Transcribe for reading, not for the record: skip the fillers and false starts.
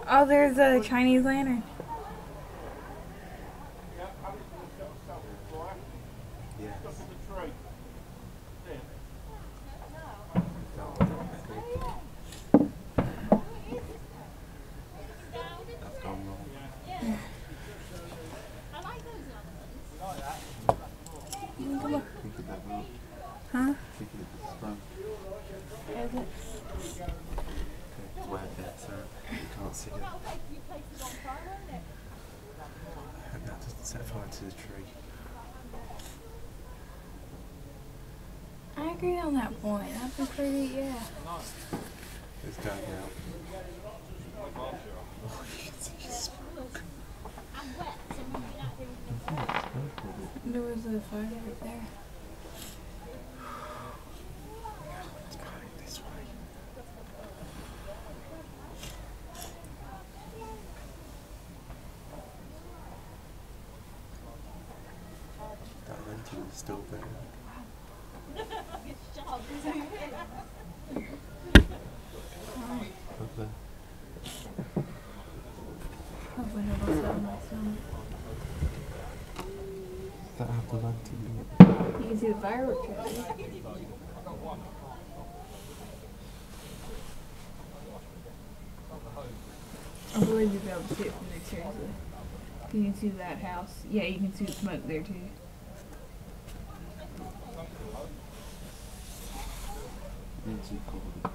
Oh, there's a Chinese lantern. Huh? Is it? It's wet there, so you can't see it. And that doesn't set fire to the tree. I agree on that point. That'd be pretty, yeah. It's going out. Oh, you can see smoke. There was a fire right there. It's going this way. That lantern is still there. Up there. Hopefully it'll settle soon. That had the lantern in it. You can see the fireworks right there. I believe you'll be able to see it from there, seriously. Can you see that house? Yeah, you can see the smoke there too. It's recorded.